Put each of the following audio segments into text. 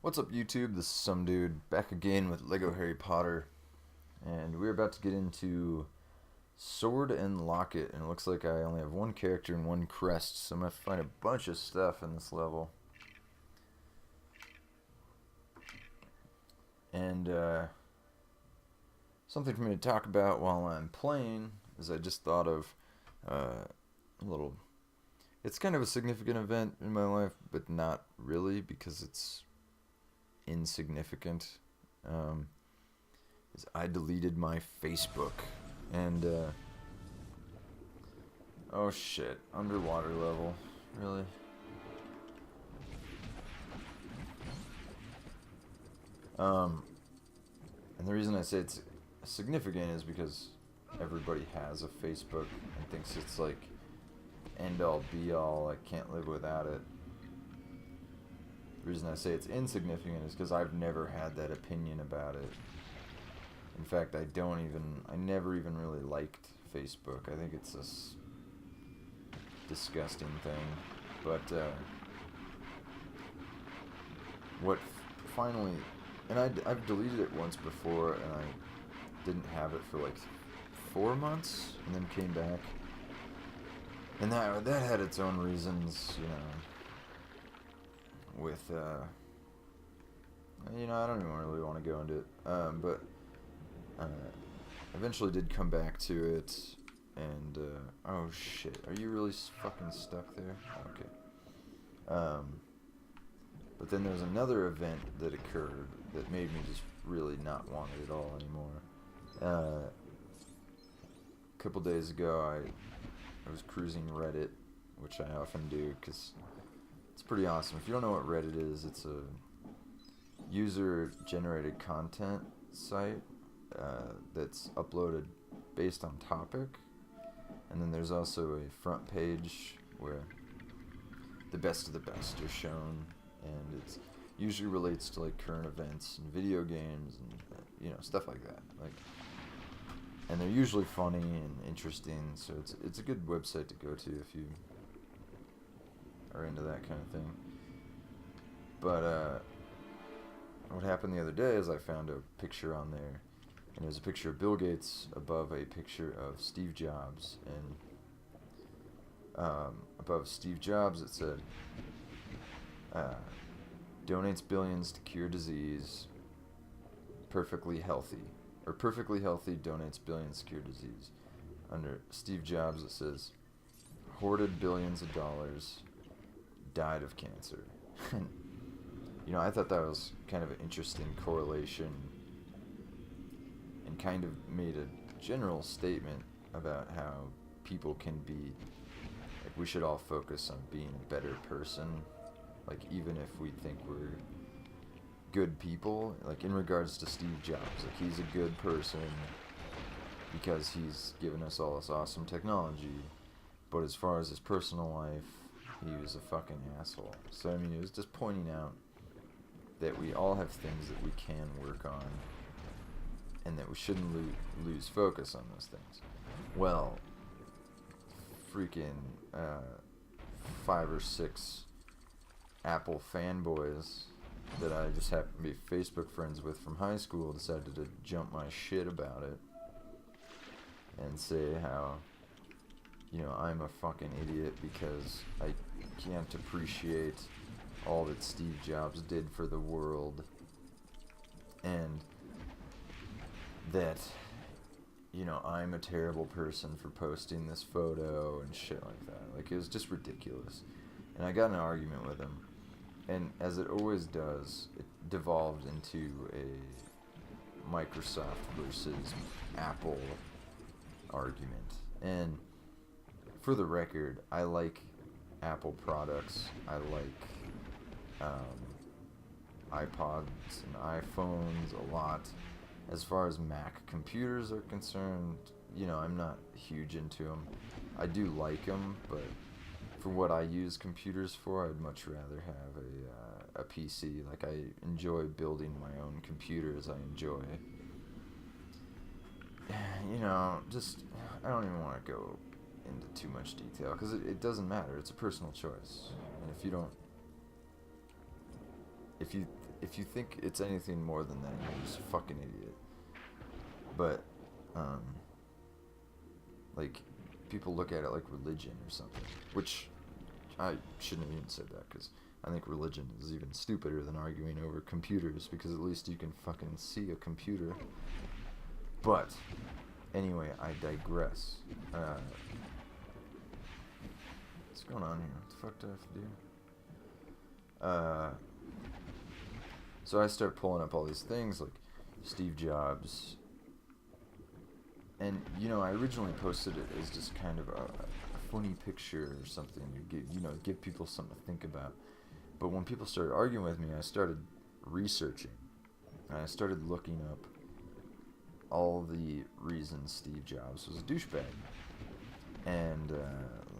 What's up, YouTube? This is some dude back again with Lego Harry Potter, and we're about to get into Sword and Locket. And it looks like I only have one character and one crest, so I'm gonna have to find a bunch of stuff in this level. And something for me to talk about while I'm playing is I just thought of a little. It's kind of a significant event in my life, but not really because it's insignificant. Is I deleted my Facebook, and oh shit, underwater level, really? Um, and the reason I say it's significant is because everybody has a Facebook and thinks it's like end all be all. I can't live without it. The reason I say it's insignificant is because I've never had that opinion about it. In fact, I never even really liked Facebook. I think it's this disgusting thing. But what finally, and I've deleted it once before, and I didn't have it for like 4 months, and then came back. And that had its own reasons, with I don't even really want to go into it, but eventually did come back to it, and oh shit, are you really fucking stuck there? Okay. But then there was another event that occurred that made me just really not want it at all anymore. A couple days ago, I was cruising Reddit, which I often do because it's pretty awesome. If you don't know what Reddit is, it's a user-generated content site that's uploaded based on topic. And then there's also a front page where the best of the best are shown, and it usually relates to like current events and video games and stuff like that. And they're usually funny and interesting, so it's a good website to go to if you are into that kind of thing. But what happened the other day is I found a picture on there, and it was a picture of Bill Gates above a picture of Steve Jobs, and above Steve Jobs it said, donates billions to cure disease, perfectly healthy. Or perfectly healthy, donates billions to cure disease. Under Steve Jobs it says, hoarded billions of dollars, died of cancer. I thought that was kind of an interesting correlation, and kind of made a general statement about how people can be, like, we should all focus on being a better person, like, even if we think we're good people, like in regards to Steve Jobs, like he's a good person because he's given us all this awesome technology, but as far as his personal life, he was a fucking asshole. So I mean, it was just pointing out that we all have things that we can work on, and that we shouldn't lose focus on those things. Well, freaking 5 or 6 Apple fanboys that I just happened to be Facebook friends with from high school decided to jump my shit about it and say how, I'm a fucking idiot because I can't appreciate all that Steve Jobs did for the world, and that, I'm a terrible person for posting this photo and shit like that. Like, it was just ridiculous. And I got in an argument with him. And as it always does, it devolved into a Microsoft versus Apple argument. And for the record, I like Apple products. I like iPods and iPhones a lot. As far as Mac computers are concerned, I'm not huge into them. I do like them, but for what I use computers for, I'd much rather have a PC. Like, I enjoy building my own computers. I enjoy, just, I don't even want to go into too much detail, because it doesn't matter. It's a personal choice. And if you if you think it's anything more than that, you're just a fucking idiot. But, like, people look at it like religion or something, which I shouldn't have even said that, because I think religion is even stupider than arguing over computers, because at least you can fucking see a computer. But, anyway, I digress. What's going on here? What the fuck do I have to do? So I start pulling up all these things, like Steve Jobs. And, you know, I originally posted it as just kind of a funny picture or something, give people something to think about. But when people started arguing with me, I started researching. And I started looking up all the reasons Steve Jobs was a douchebag. And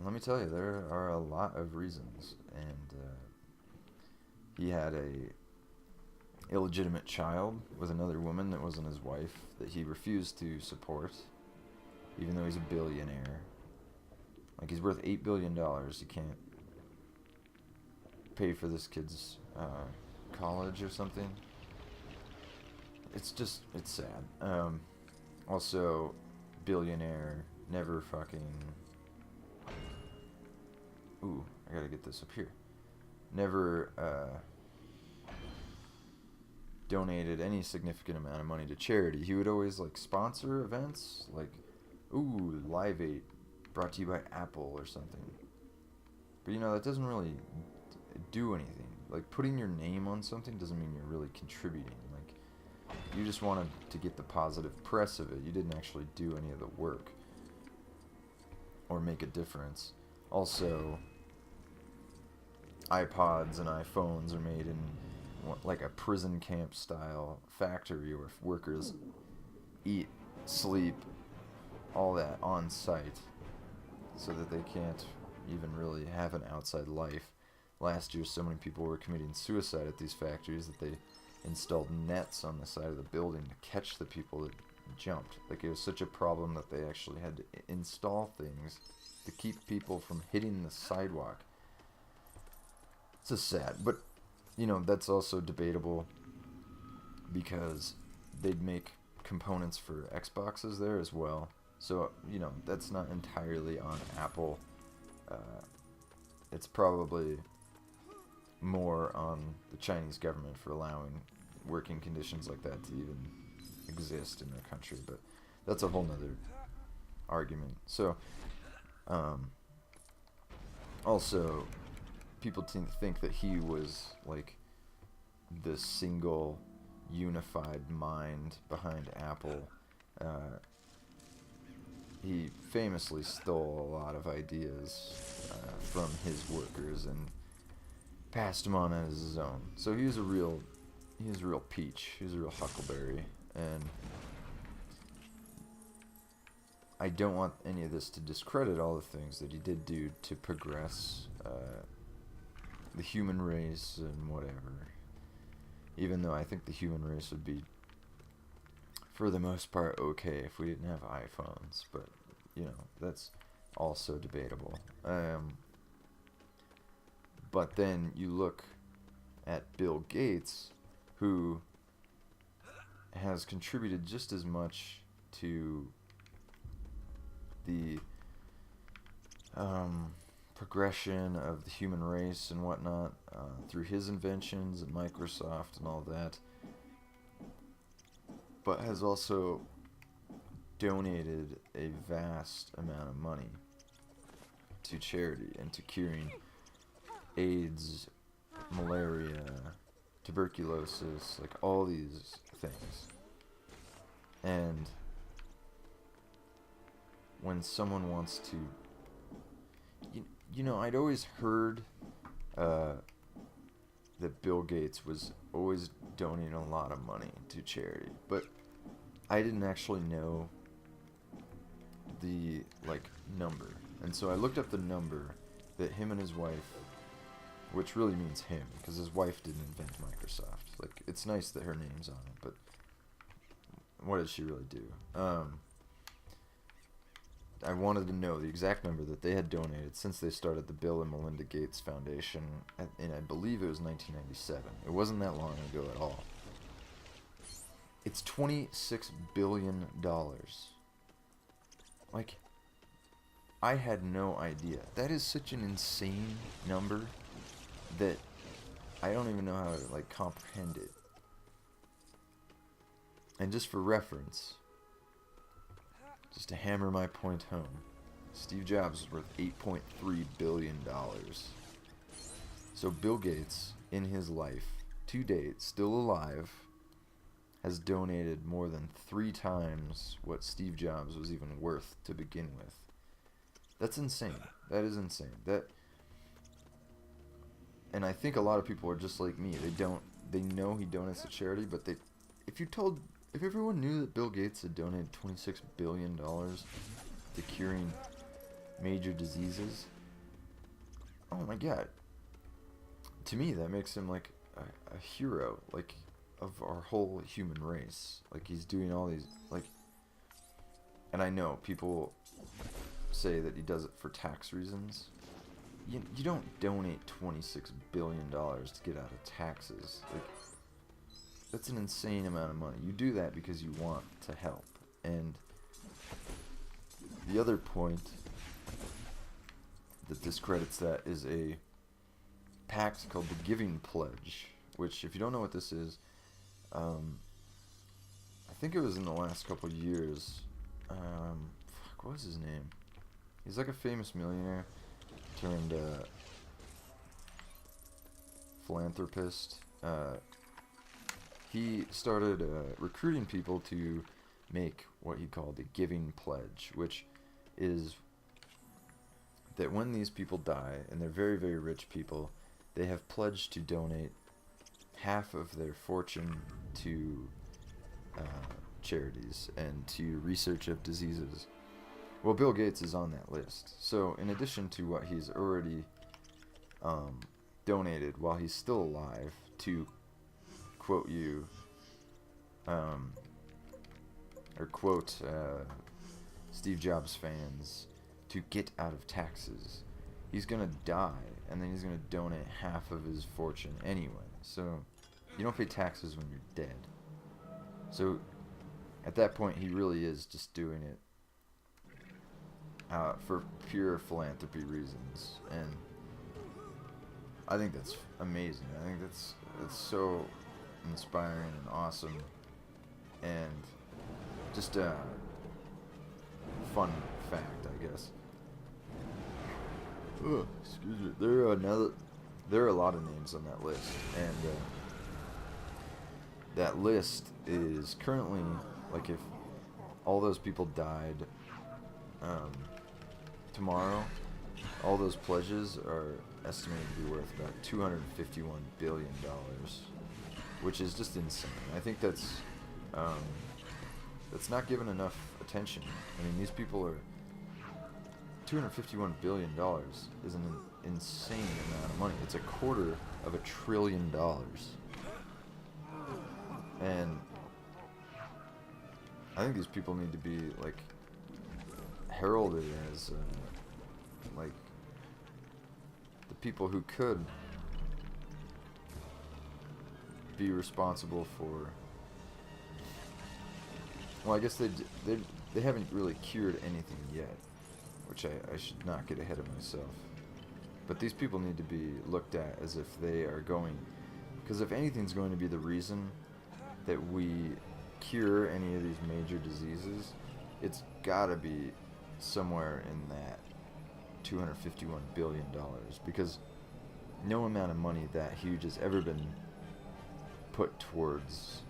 let me tell you, there are a lot of reasons. And he had a illegitimate child with another woman that wasn't his wife, that he refused to support, even though he's a billionaire. Like, he's worth $8 billion. You can't pay for this kid's college or something. It's sad. Also, billionaire, never fucking... Ooh, I gotta get this up here. Never donated any significant amount of money to charity. He would always, like, sponsor events, like, ooh, Live 8, brought to you by Apple or something. But, you know, that doesn't really do anything. Like, putting your name on something doesn't mean you're really contributing. Like, you just wanted to get the positive press of it. You didn't actually do any of the work or make a difference. Also, iPods and iPhones are made in like a prison camp style factory where workers eat, sleep, all that on site, so that they can't even really have an outside life. Last year, so many people were committing suicide at these factories that they installed nets on the side of the building to catch the people that jumped. Like, it was such a problem that they actually had to install things to keep people from hitting the sidewalk. It's just sad, but, you know, that's also debatable, because they'd make components for Xboxes there as well. So, you know, that's not entirely on Apple. It's probably more on the Chinese government for allowing working conditions like that to even exist in their country. But that's a whole nother argument. So, also, people think that he was, like, the single unified mind behind Apple. He famously stole a lot of ideas from his workers and passed them on as his own. So he was a real peach. He was a real huckleberry. And I don't want any of this to discredit all the things that he did do to progress the human race and whatever. Even though I think the human race would be, for the most part, okay if we didn't have iPhones. But, you know, that's also debatable. But then you look at Bill Gates, who has contributed just as much to the progression of the human race and whatnot through his inventions and Microsoft and all that, but has also donated a vast amount of money to charity and to curing AIDS, malaria, tuberculosis, like all these things. And when someone wants to, you know, I'd always heard that Bill Gates was always donating a lot of money to charity, but I didn't actually know the, like, number. And so I looked up the number that him and his wife, which really means him, because his wife didn't invent Microsoft. Like, it's nice that her name's on it, but what did she really do? I wanted to know the exact number that they had donated since they started the Bill and Melinda Gates Foundation, and I believe it was 1997. It wasn't that long ago at all. It's $26 billion. Like, I had no idea. That is such an insane number that I don't even know how to, like, comprehend it. And just for reference, just to hammer my point home, Steve Jobs is worth $8.3 billion. So Bill Gates, in his life, to date, still alive, has donated more than 3 times what Steve Jobs was even worth to begin with. That's insane. That is insane. And I think a lot of people are just like me. They know he donates to charity, but if everyone knew that Bill Gates had donated $26 billion to curing major diseases, oh my god. To me, that makes him like a hero, like, of our whole human race. Like, he's doing all these, like, and I know people say that he does it for tax reasons. You don't donate $26 billion to get out of taxes. Like, that's an insane amount of money. You do that because you want to help. And the other point that discredits that is a pact called the Giving Pledge, which, if you don't know what this is, I think it was in the last couple years. What was his name? He's like a famous millionaire turned philanthropist. He started recruiting people to make what he called the Giving Pledge, which is that when these people die, and they're very, very rich people, they have pledged to donate half of their fortune to charities and to research of diseases. Well, Bill Gates is on that list. So in addition to what he's already donated while he's still alive, to quote you, or quote Steve Jobs fans, to get out of taxes, he's gonna die, and then he's gonna donate half of his fortune anyway. So you don't pay taxes when you're dead. So at that point, he really is just doing it for pure philanthropy reasons, and I think that's amazing. I think that's so inspiring and awesome, and just a fun fact, I guess. Excuse me. There are a lot of names on that list, and that list is currently, like, if all those people died tomorrow, all those pledges are estimated to be worth about $251 billion, which is just insane. I think that's not given enough attention. I mean, these people are, $251 billion is an insane amount of money. It's $250 billion. And I think these people need to be, like, heralded as, like, the people who could be responsible for, well, I guess they haven't really cured anything yet, which I should not get ahead of myself. But these people need to be looked at as if they are going, because if anything's going to be the reason that we cure any of these major diseases, it's gotta be somewhere in that $251 billion, because no amount of money that huge has ever been put towards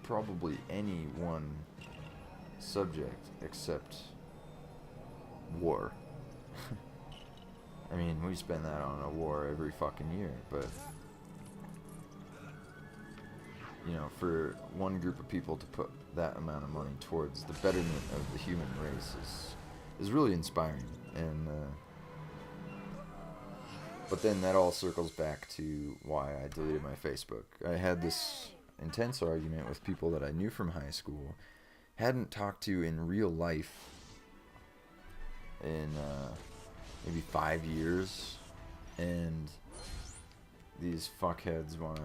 probably any one subject except war. I mean, we spend that on a war every fucking year, but you know, for one group of people to put that amount of money towards the betterment of the human race is really inspiring. And but then that all circles back to why I deleted my Facebook. I had this intense argument with people that I knew from high school, hadn't talked to in real life in maybe 5 years, and these fuckheads want to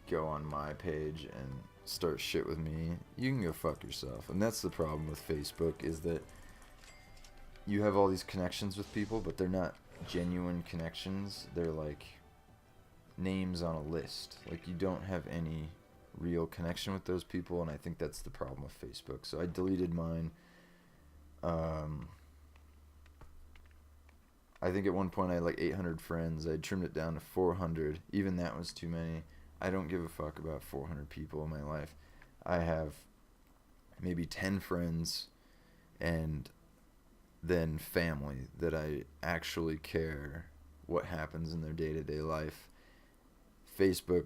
go on my page and start shit with me, you can go fuck yourself. And that's the problem with Facebook, is that you have all these connections with people, but they're not genuine connections. They're like names on a list. Like, you don't have any real connection with those people, and I think that's the problem with Facebook. So I deleted mine. I think at one point I had like 800 friends. I trimmed it down to 400. Even that was too many. I don't give a fuck about 400 people in my life. I have maybe 10 friends and then family that I actually care what happens in their day-to-day life. Facebook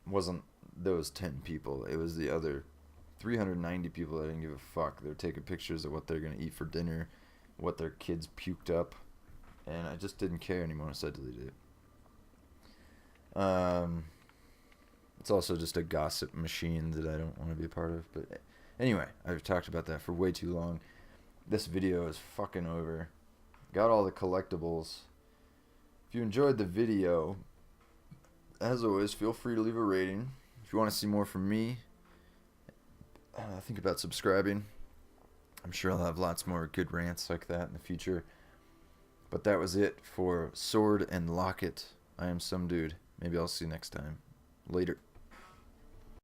wasn't those 10 people. It was the other 390 people that didn't give a fuck. They're taking pictures of what they're going to eat for dinner, what their kids puked up, and I just didn't care anymore, so I deleted it. It's also just a gossip machine that I don't want to be a part of. But anyway, I've talked about that for way too long. This video is fucking over. Got all the collectibles. If you enjoyed the video, as always, feel free to leave a rating. If you want to see more from me, think about subscribing. I'm sure I'll have lots more good rants like that in the future. But that was it for Sword and Locket. I am some dude. Maybe I'll see you next time. Later.